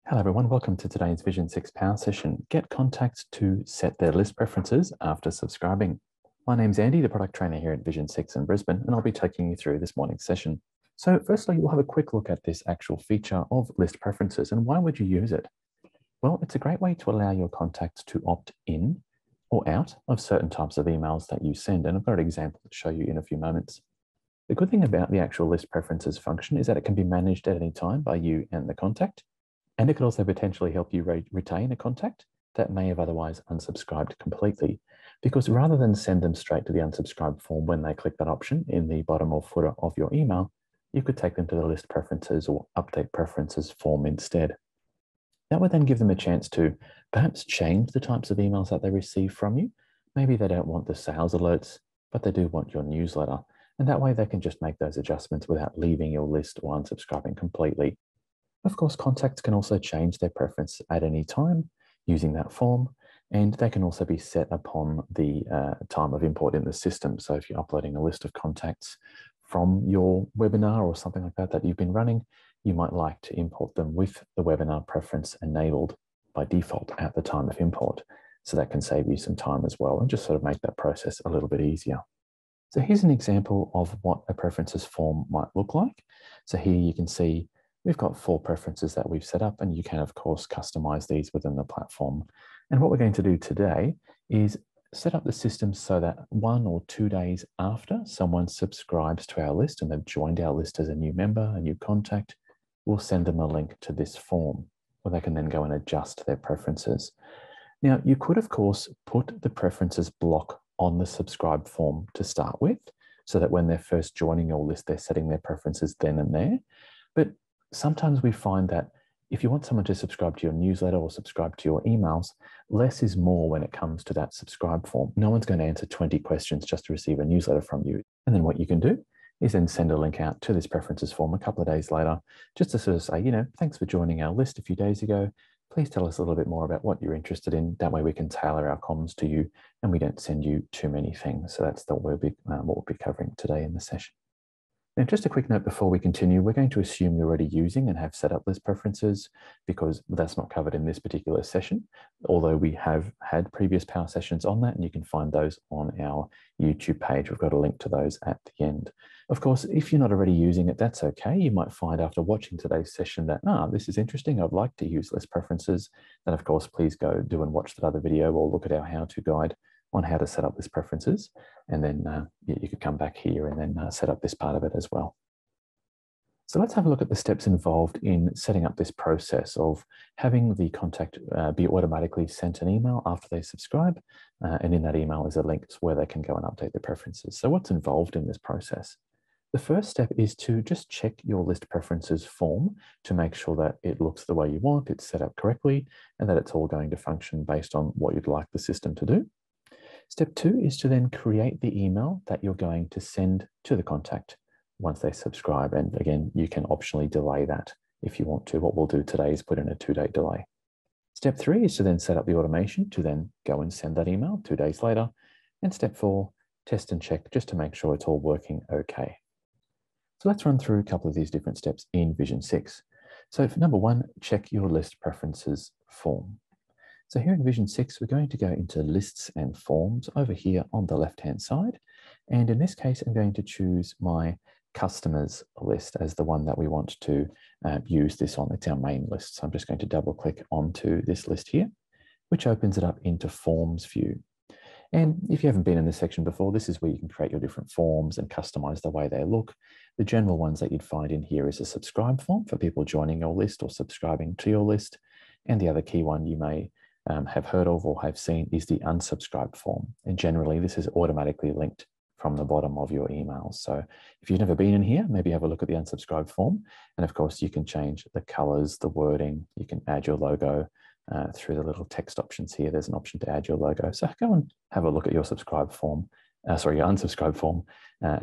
Hello everyone, welcome to today's Vision 6 Power Session. Get contacts to set their list preferences after subscribing. My name's Andy, the product trainer here at Vision 6 in Brisbane, and I'll be taking you through this morning's session. So firstly, we'll have a quick look at this actual feature of list preferences and why would you use it? Well, it's a great way to allow your contacts to opt in or out of certain types of emails that you send, and I've got an example to show you in a few moments. The good thing about the actual list preferences function is that it can be managed at any time by you and the contact. And it could also potentially help you retain a contact that may have otherwise unsubscribed completely, because rather than send them straight to the unsubscribe form when they click that option in the bottom or footer of your email, you could take them to the list preferences or update preferences form instead. That would then give them a chance to perhaps change the types of emails that they receive from you. Maybe they don't want the sales alerts, but they do want your newsletter. And that way they can just make those adjustments without leaving your list or unsubscribing completely. Of course, contacts can also change their preference at any time using that form, and they can also be set upon the time of import in the system. So if you're uploading a list of contacts from your webinar or something like that you've been running, you might like to import them with the webinar preference enabled by default at the time of import. So that can save you some time as well and just sort of make that process a little bit easier. So here's an example of what a preferences form might look like. So here you can see we've got 4 preferences that we've set up, and you can, of course, customize these within the platform. And what we're going to do today is set up the system so that 1 or 2 days after someone subscribes to our list and they've joined our list as a new member, a new contact, we'll send them a link to this form where they can then go and adjust their preferences. Now, you could, of course, put the preferences block on the subscribe form to start with, so that when they're first joining your list, they're setting their preferences then and there. But sometimes we find that if you want someone to subscribe to your newsletter or subscribe to your emails, less is more when it comes to that subscribe form. No one's going to answer 20 questions just to receive a newsletter from you. And then what you can do is then send a link out to this preferences form a couple of days later, just to sort of say, thanks for joining our list a few days ago. Please tell us a little bit more about what you're interested in. That way we can tailor our comms to you and we don't send you too many things. So that's what we'll be covering today in the session. Now, just a quick note before we continue, we're going to assume you're already using and have set up list preferences because that's not covered in this particular session, although we have had previous power sessions on that, and you can find those on our YouTube page. We've got a link to those at the end. Of course, if you're not already using it, that's okay. You might find after watching today's session that, this is interesting, I'd like to use list preferences. Then, of course, please go do and watch that other video or look at our how-to guide on how to set up list preferences, and then you could come back here and then set up this part of it as well. So let's have a look at the steps involved in setting up this process of having the contact be automatically sent an email after they subscribe, and in that email is a link where they can go and update their preferences. So what's involved in this process? The first step is to just check your list preferences form to make sure that it looks the way you want, it's set up correctly, and that it's all going to function based on what you'd like the system to do. Step 2 is to then create the email that you're going to send to the contact once they subscribe. And again, you can optionally delay that if you want to. What we'll do today is put in a 2-day delay. Step 3 is to then set up the automation to then go and send that email 2 days later. And step 4, test and check just to make sure it's all working okay. So let's run through a couple of these different steps in Vision 6. So for number 1, check your list preferences form. So here in Vision 6, we're going to go into lists and forms over here on the left-hand side. And in this case, I'm going to choose my customers list as the one that we want to use this on. It's our main list. So I'm just going to double click onto this list here, which opens it up into forms view. And if you haven't been in this section before, this is where you can create your different forms and customize the way they look. The general ones that you'd find in here is a subscribe form for people joining your list or subscribing to your list. And the other key one you may have heard of or have seen is the unsubscribe form. And generally, this is automatically linked from the bottom of your emails. So if you've never been in here, maybe have a look at the unsubscribe form. And of course, you can change the colors, the wording. You can add your logo through the little text options here. There's an option to add your logo. So go and have a look at your unsubscribe form as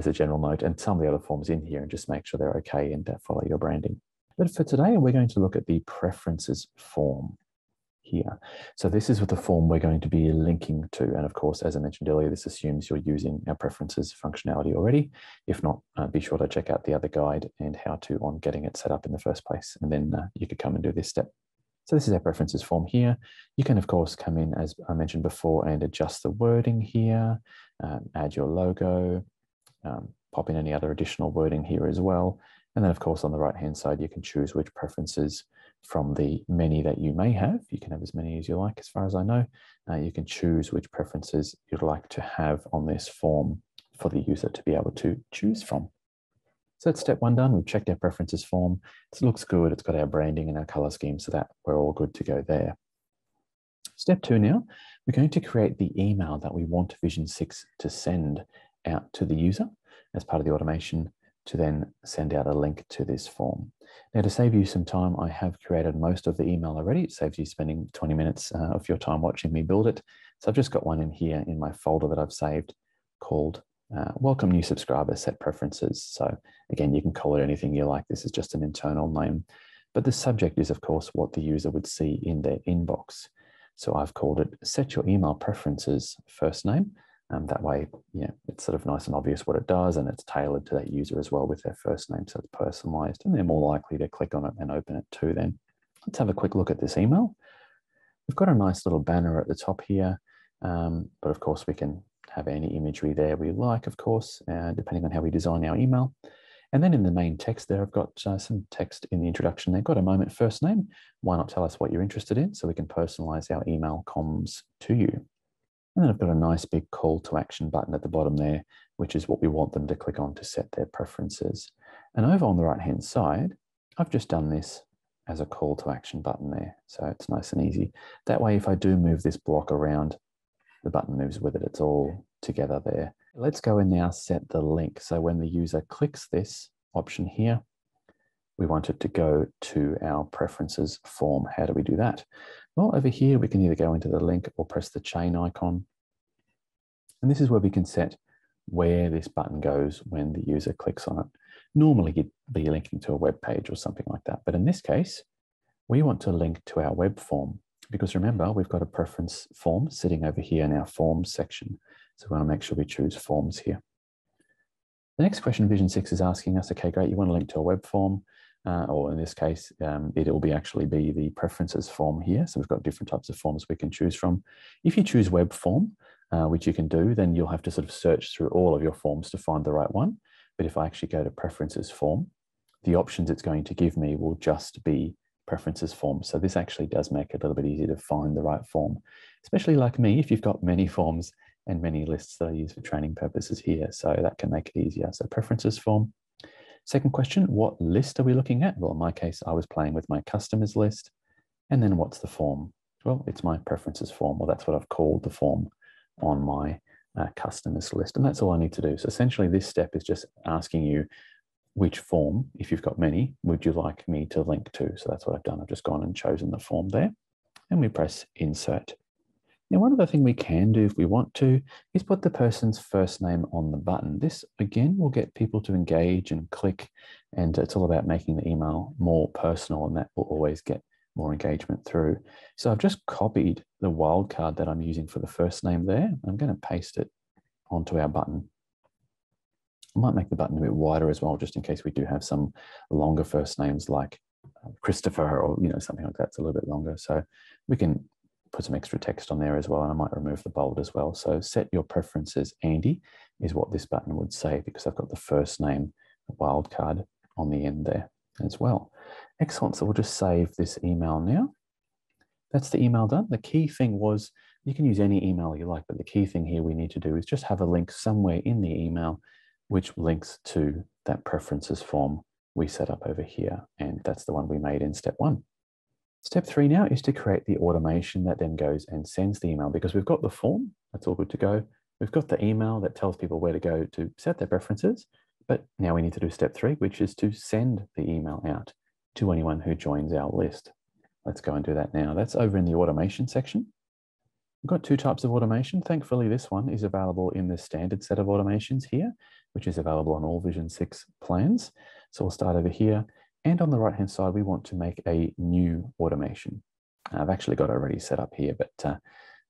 a general note, and some of the other forms in here, and just make sure they're okay and follow your branding. But for today, we're going to look at the preferences form here. So this is what the form we're going to be linking to. And of course, as I mentioned earlier, this assumes you're using our preferences functionality already. If not, be sure to check out the other guide and how to on getting it set up in the first place. And then you could come and do this step. So this is our preferences form here. You can, of course, come in, as I mentioned before, and adjust the wording here, add your logo, pop in any other additional wording here as well. And then, of course, on the right-hand side, you can choose which preferences from the many that you may have. You can have as many as you like, as far as I know. You can choose which preferences you'd like to have on this form for the user to be able to choose from. So that's step one done. We've checked our preferences form. It looks good. It's got our branding and our color scheme, so that we're all good to go there. Step two now, we're going to create the email that we want Vision 6 to send out to the user as part of the automation to then send out a link to this form. Now, to save you some time, I have created most of the email already. It saves you spending 20 minutes of your time watching me build it. So I've just got one in here in my folder that I've saved called Welcome New Subscriber Set Preferences. So again, you can call it anything you like. This is just an internal name. But the subject is, of course, what the user would see in their inbox. So I've called it Set Your Email Preferences First Name. That way, it's sort of nice and obvious what it does, and it's tailored to that user as well with their first name, so it's personalized, and they're more likely to click on it and open it too then. Let's have a quick look at this email. We've got a nice little banner at the top here, but of course we can have any imagery there we like, of course, depending on how we design our email. And then in the main text there, I've got some text in the introduction there. Got a moment first name. Why not tell us what you're interested in so we can personalize our email comms to you. And then I've got a nice big call to action button at the bottom there, which is what we want them to click on to set their preferences. And over on the right-hand side, I've just done this as a call to action button there. So it's nice and easy. That way, if I do move this block around, the button moves with it. It's all together there. Let's go and now set the link. So when the user clicks this option here, we want it to go to our preferences form. How do we do that? Well, over here, we can either go into the link or press the chain icon. And this is where we can set where this button goes when the user clicks on it. Normally, you'd be linking to a web page or something like that. But in this case, we want to link to our web form because remember, we've got a preference form sitting over here in our forms section. So we want to make sure we choose forms here. The next question Vision 6 is asking us, okay, great, you want to link to a web form. Or in this case, it will actually be the preferences form here. So we've got different types of forms we can choose from. If you choose web form, which you can do, then you'll have to sort of search through all of your forms to find the right one. But if I actually go to preferences form, the options it's going to give me will just be preferences form. So this actually does make it a little bit easier to find the right form, especially like me, if you've got many forms and many lists that I use for training purposes here. So that can make it easier. So preferences form. Second question, what list are we looking at? Well, in my case, I was playing with my customers list. And then what's the form? Well, it's my preferences form. Well, that's what I've called the form on my customers list. And that's all I need to do. So essentially, this step is just asking you which form, if you've got many, would you like me to link to? So that's what I've done. I've just gone and chosen the form there. And we press insert. Now, one other thing we can do if we want to is put the person's first name on the button. This, again, will get people to engage and click, and it's all about making the email more personal, and that will always get more engagement through. So I've just copied the wildcard that I'm using for the first name there. I'm going to paste it onto our button. I might make the button a bit wider as well, just in case we do have some longer first names like Christopher or something like that. It's a little bit longer. So we can put some extra text on there as well, and I might remove the bold as well. So set your preferences, Andy, is what this button would say because I've got the first name wildcard on the end there as well. Excellent. So we'll just save this email now. That's the email done. The key thing was you can use any email you like, but the key thing here we need to do is just have a link somewhere in the email which links to that preferences form we set up over here. And that's the one we made in step one. Step 3 now is to create the automation that then goes and sends the email because we've got the form, that's all good to go. We've got the email that tells people where to go to set their preferences, but now we need to do step 3, which is to send the email out to anyone who joins our list. Let's go and do that now. That's over in the automation section. We've got 2 types of automation. Thankfully, this one is available in the standard set of automations here, which is available on all Vision 6 plans. So we'll start over here. And on the right-hand side, we want to make a new automation. I've actually got it already set up here, but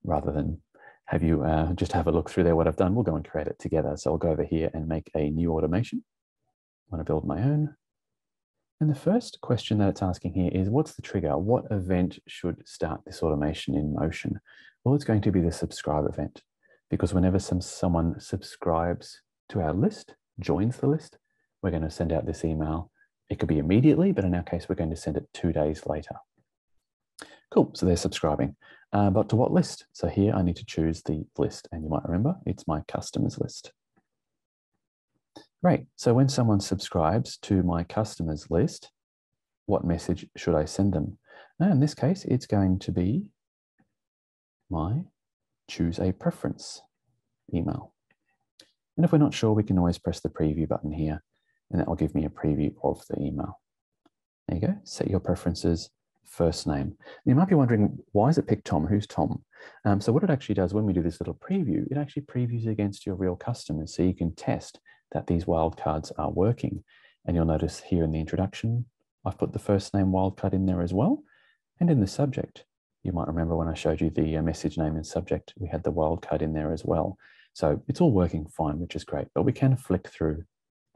rather than have you just have a look through there what I've done, we'll go and create it together. So I'll go over here and make a new automation. I want to build my own. And the first question that it's asking here is, what's the trigger? What event should start this automation in motion? Well, it's going to be the subscribe event, because whenever someone subscribes to our list, joins the list, we're going to send out this email. It could be immediately, but in our case, we're going to send it 2 days later. Cool, so they're subscribing. But to what list? So here I need to choose the list, and you might remember it's my customers list. Great, so when someone subscribes to my customers list, what message should I send them? Now, in this case, it's going to be my choose a preference email. And if we're not sure, we can always press the preview button here, and that will give me a preview of the email. There you go, set your preferences, first name. You might be wondering, why is it pick Tom? Who's Tom? So what it actually does when we do this little preview, it actually previews against your real customers, so you can test that these wildcards are working. And you'll notice here in the introduction, I've put the first name wildcard in there as well. And in the subject, you might remember when I showed you the message name and subject, we had the wildcard in there as well. So it's all working fine, which is great, but we can flick through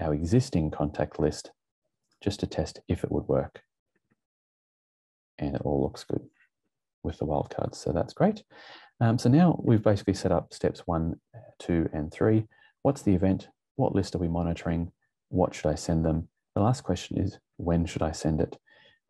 our existing contact list just to test if it would work. And it all looks good with the wildcards, so that's great. So now we've basically set up steps 1, 2, and 3. What's the event? What list are we monitoring? What should I send them? The last question is, when should I send it?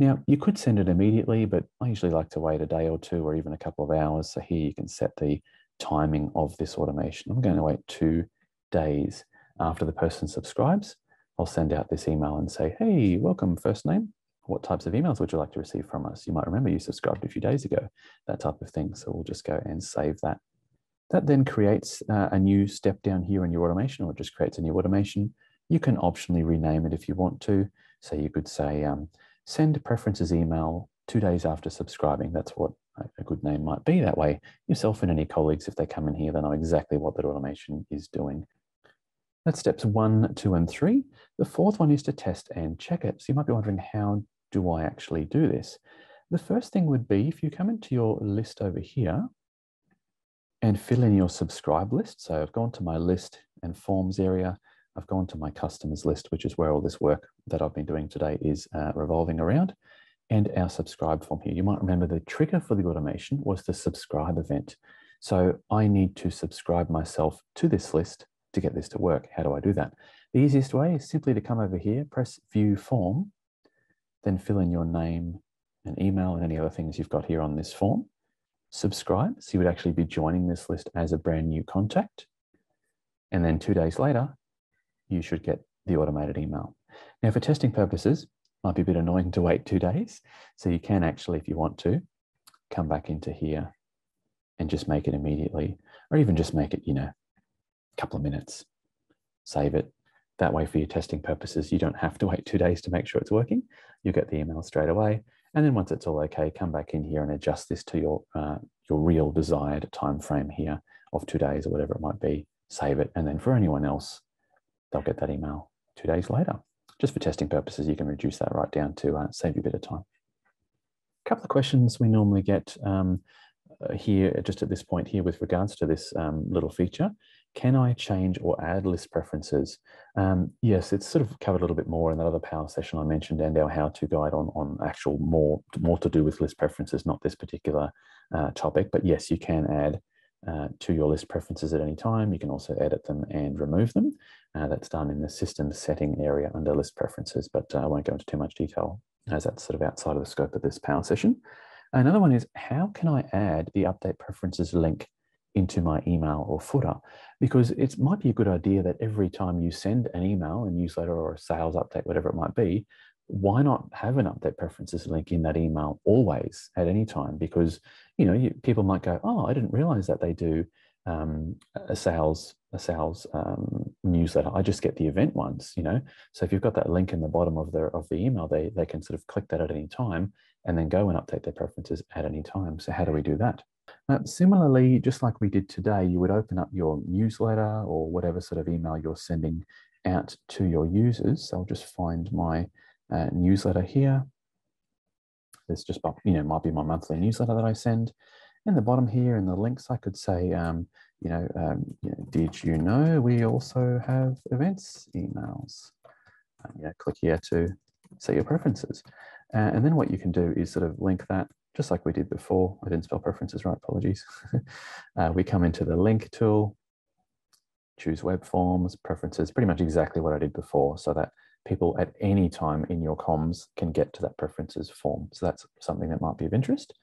Now, you could send it immediately, but I usually like to wait a day or 2 or even a couple of hours. So here you can set the timing of this automation. I'm going to wait 2 days after the person subscribes. I'll send out this email and say, hey, welcome, first name. What types of emails would you like to receive from us? You might remember you subscribed a few days ago, that type of thing. So we'll just go and save that. That then creates a new step down here in your automation, or it just creates a new automation. You can optionally rename it if you want to. So you could say, send preferences email 2 days after subscribing. That's what a good name might be. That way, yourself and any colleagues, if they come in here, they know exactly what that automation is doing. That's steps 1, 2, and 3. The fourth one is to test and check it. So you might be wondering, how do I actually do this? The first thing would be if you come into your list over here and fill in your subscribe list. So I've gone to my list and forms area. I've gone to my customers list, which is where all this work that I've been doing today is revolving around, and our subscribe form here. You might remember the trigger for the automation was the subscribe event. So I need to subscribe myself to this list to get this to work. How do I do that? The easiest way is simply to come over here, press view form, then fill in your name and email and any other things you've got here on this form. Subscribe, so you would actually be joining this list as a brand new contact. And then 2 days later, you should get the automated email. Now, for testing purposes, it might be a bit annoying to wait 2 days. So you can actually, if you want to, come back into here and just make it immediately, or even just make it, a couple of minutes, save it. That way, for your testing purposes, you don't have to wait 2 days to make sure it's working. You get the email straight away. And then once it's all okay, come back in here and adjust this to your real desired time frame here of 2 days or whatever it might be. Save it. And then for anyone else, they'll get that email 2 days later. Just for testing purposes, you can reduce that right down to save you a bit of time. A couple of questions we normally get here, just at this point here with regards to this little feature. Can I change or add list preferences? Yes, it's sort of covered a little bit more in that other power session I mentioned and our how-to guide on actual more to do with list preferences, not this particular topic. But yes, you can add to your list preferences at any time. You can also edit them and remove them. That's done in the system setting area under list preferences, but I won't go into too much detail as that's sort of outside of the scope of this power session. Another one is, how can I add the update preferences link into my email or footer? Because it might be a good idea that every time you send an email, a newsletter or a sales update, whatever it might be, why not have an update preferences link in that email always at any time? Because people might go, oh, I didn't realize that they do a sales newsletter. I just get the event ones, So if you've got that link in the bottom of the email, they can sort of click that at any time and then go and update their preferences at any time. So how do we do that? Similarly, just like we did today, you would open up your newsletter or whatever sort of email you're sending out to your users. So I'll just find my newsletter here. This just might be my monthly newsletter that I send. In the bottom here in the links, I could say, did you know we also have events emails? Click here to set your preferences. And then what you can do is sort of link that, just like we did before. I didn't spell preferences right, apologies. We come into the link tool, choose web forms, preferences, pretty much exactly what I did before, so that people at any time in your comms can get to that preferences form. So that's something that might be of interest.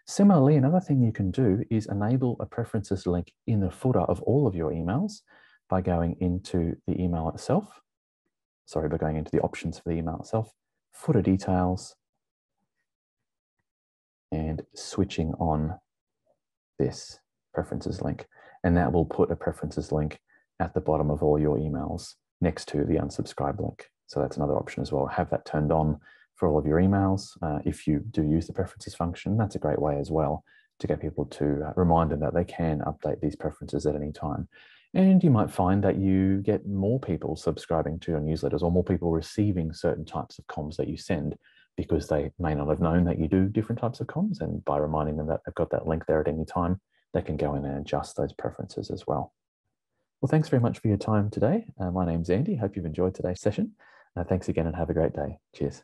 Similarly, another thing you can do is enable a preferences link in the footer of all of your emails by going into the email itself. Sorry, by going into the options for the email itself, footer details, and switching on this preferences link. And that will put a preferences link at the bottom of all your emails next to the unsubscribe link. So that's another option as well. Have that turned on for all of your emails. If you do use the preferences function, that's a great way as well to get people to remind them that they can update these preferences at any time. And you might find that you get more people subscribing to your newsletters or more people receiving certain types of comms that you send because they may not have known that you do different types of comms. And by reminding them that they've got that link there at any time, they can go in and adjust those preferences as well. Well, thanks very much for your time today. My name's Andy. Hope you've enjoyed today's session. Thanks again and have a great day. Cheers.